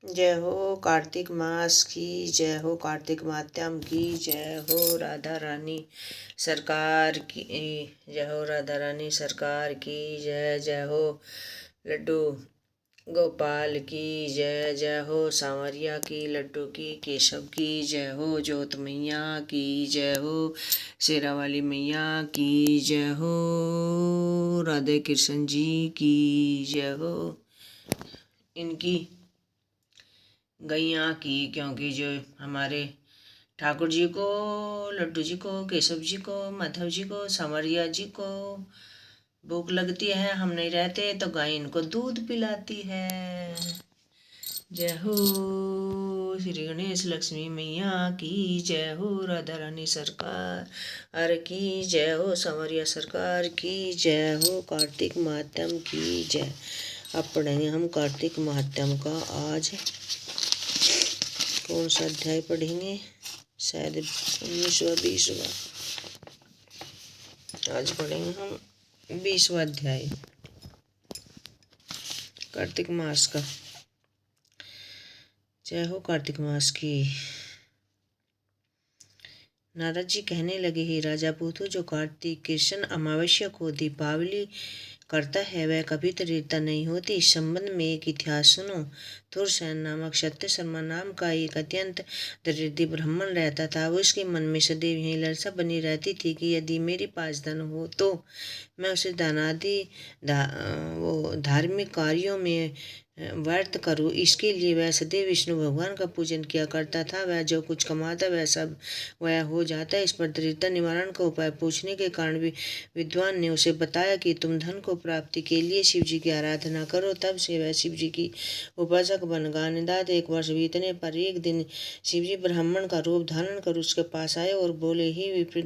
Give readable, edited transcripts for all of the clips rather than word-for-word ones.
जय हो कार्तिक मास की, जय हो कार्तिक मात्यम की, जय हो राधा रानी सरकार की, जय हो राधा रानी सरकार की, जय जय हो लड्डू गोपाल की, जय जय हो सांवरिया की, लड्डू की, केशव की, जय हो ज्योत मैया की, जय हो शेरा वाली मैया की, जय हो राधे कृष्ण जी की, जय हो इनकी गैया की, क्योंकि जो हमारे ठाकुर जी को, लड्डू जी को, केशव जी को, माधव जी को, सांवरिया जी को भूख लगती है, हम नहीं रहते तो गाय इनको दूध पिलाती है। जय हो श्री गणेश लक्ष्मी मैया की, जय हो राधा रानी सरकार की, जय हो सांवरिया सरकार की, जय हो कार्तिक मात्यम की, जय। अब पढ़ेंगे हम कार्तिक मात्यम का। आज कौन सा अध्याय पढ़ेंगे? शायद 19वां 20वां। आज पढ़ेंगे हम 20वां अध्याय कार्तिक मास का। जय हो कार्तिक मास की। नारद जी कहने लगे, हे राजा पूतो, जो कार्तिक कृष्ण अमावस्या को दीपावली करता है वह कभी दरिद्रता नहीं होती। इस संबंध में एक इतिहास सुनो। धुरसेन नामक सत्य शर्मा नाम का एक अत्यंत दरिद्र ब्राह्मण रहता था। उसके मन में सदैव यही लालसा बनी रहती थी कि यदि मेरे पास धन हो तो मैं उसे दानादि धार्मिक कार्यों में व्यर्थ करूँ। इसके लिए वह सदैव विष्णु भगवान का पूजन किया करता था। वह जो कुछ कमाता वह सब वह हो जाता। इस पर दरिद्रता निवारण का उपाय पूछने के कारण भी विद्वान ने उसे बताया कि तुम धन को प्राप्ति के लिए शिव जी की आराधना करो। तब से वह शिव जी की उपासक बन गया। निदात 1 वर्ष बीतने पर एक दिन शिव जी ब्राह्मण का रूप धारण कर उसके पास आए और बोले, ही विप्र,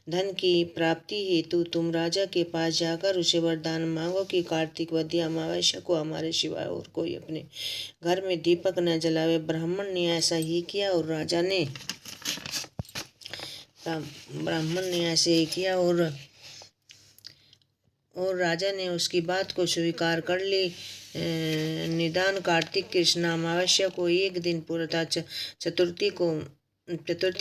धन की प्राप्ति हेतु तुम राजा के पास जाकर उसे वरदान मांगो कि कार्तिक वधी अमावस्या को हमारे सिवाय और कोई अपने घर में दीपक न जलावे। ब्राह्मण ने ऐसा ही किया और राजा ने ब्राह्मण ने ऐसे ही किया और राजा ने उसकी बात को स्वीकार कर ली। निदान कार्तिक कृष्ण अमावस्या को एक दिन पूरा था। चतुर्थी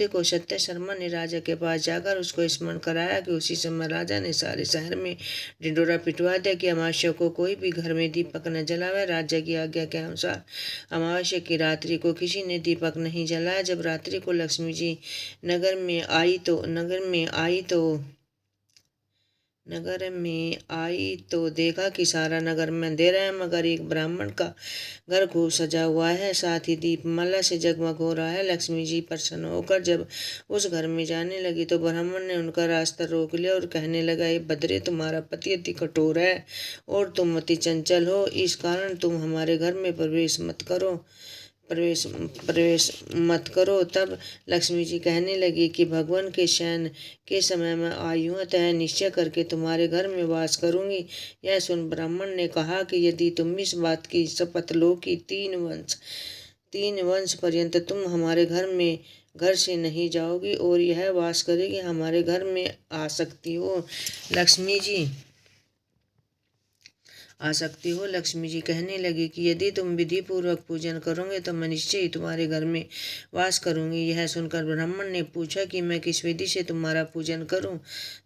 को सत्य शर्मा ने राजा के पास जाकर उसको स्मरण कराया कि उसी समय राजा ने सारे शहर में ढिंढोरा पिटवा दिया कि अमावस्या को कोई भी घर में दीपक न जलावे। राजा की आज्ञा के अनुसार अमावस्या की रात्रि को किसी ने दीपक नहीं जलाया। जब रात्रि को लक्ष्मी जी नगर में आई तो देखा कि सारा नगर में अंधेरा है, मगर एक ब्राह्मण का घर खूब सजा हुआ है, साथ ही दीपमाला से जगमग हो रहा है। लक्ष्मी जी प्रसन्न होकर जब उस घर में जाने लगी तो ब्राह्मण ने उनका रास्ता रोक लिया और कहने लगा, ये बदरे, तुम्हारा पति अति कठोर है और तुम अति चंचल हो, इस कारण तुम हमारे घर में प्रवेश मत करो। तब लक्ष्मी जी कहने लगी कि भगवान के शयन के समय में आई हूँ, अतः निश्चय करके तुम्हारे घर में वास करूंगी। यह सुन ब्राह्मण ने कहा कि यदि तुम इस बात की शपथ लो कि 3 वंश पर्यंत तुम हमारे घर से नहीं जाओगी और यह वास करेगी, हमारे घर में आ सकती हो। लक्ष्मी जी कहने लगी कि यदि तुम विधि पूर्वक पूजन करोगे तो मैं निश्चय ही तुम्हारे घर में वास करूंगी। यह सुनकर ब्राह्मण ने पूछा कि मैं किस विधि से तुम्हारा पूजन करूं।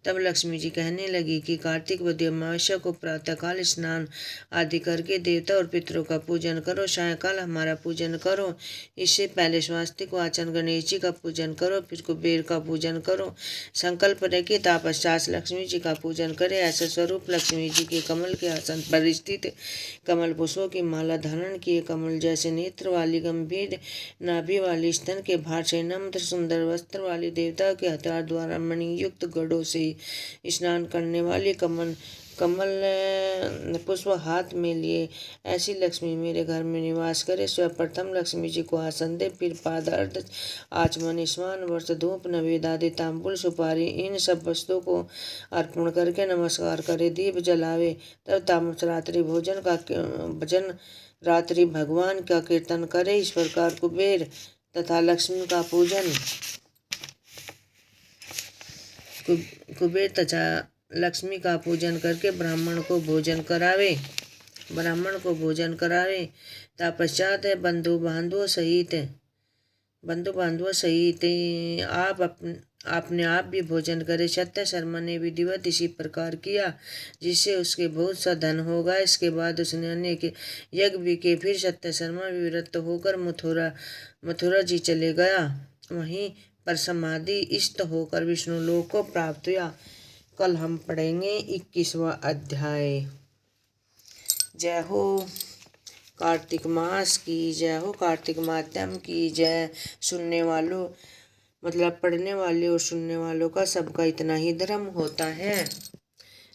तब लक्ष्मी जी कहने लगी कि कार्तिक वधी अमावस्या को प्रातःकाल स्नान आदि करके देवता और पितरों का पूजन करो, सायंकाल हमारा पूजन करो। इससे पहले स्वास्तिक वाचन गणेश जी का पूजन करो, फिर कुबेर का पूजन करो। संकल्प रखे तपश्चात लक्ष्मी जी का पूजन करे। ऐसा स्वरूप लक्ष्मी जी के कमल के आसन पर स्थित कमल पुष्पों की माला धारण किए, कमल जैसे नेत्र वाली, गंभीर नाभि वाली, स्तन के भार से नम्र सुंदर वस्त्र वाली, देवता के हथियार द्वारा मणियुक्त गढ़ों से स्नान करने वाली, कमल पुष्प हाथ में लिए ऐसी लक्ष्मी मेरे घर में निवास करे। सर्वप्रथम लक्ष्मी जी को आसन दे, फिर पादार्थ, आचमन, स्नान, वस्त्र, धूप, नैवेद्य आदि तांबुल, सुपारी, इन सब वस्तुओं को अर्पण करके नमस्कार करे, दीप जलावे। तब तामस रात्रि रात्रि भगवान का कीर्तन करे। इस प्रकार कुबेर तथा लक्ष्मी का पूजन लक्ष्मी का पूजन करके ब्राह्मण को भोजन करावे। तत्पश्चात बंधु बांधवों सहित आपने आप भी भोजन करे। सत्य शर्मा ने विधिवत इसी प्रकार किया, जिससे उसके बहुत सा धन होगा। इसके बाद उसने अनेक यज्ञ भी किए। फिर सत्य शर्मा विरक्त होकर मथुरा जी चले गया। वहीं पर समाधि इष्ट होकर विष्णु लोक को प्राप्त हुआ। कल हम पढ़ेंगे 21वां अध्याय। जय हो कार्तिक मास की जय हो, कार्तिक माध्यम की जय। सुनने वालों मतलब पढ़ने वाले और सुनने वालों का सबका इतना ही धर्म होता है।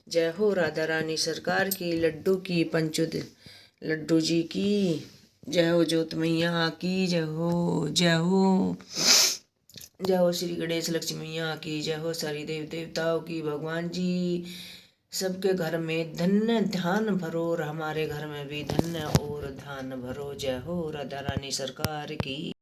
जय हो राधा रानी सरकार की, लड्डू की, पंचुद लड्डू जी की जय हो, ज्योत मैया की जय हो, जय हो। जय हो श्री गणेश लक्ष्मी मैया की जय हो, सारी देव देवताओं की। भगवान जी सबके घर में धन्य ध्यान भरो और हमारे घर में भी धन्य और ध्यान भरो। जय हो राधा रानी सरकार की।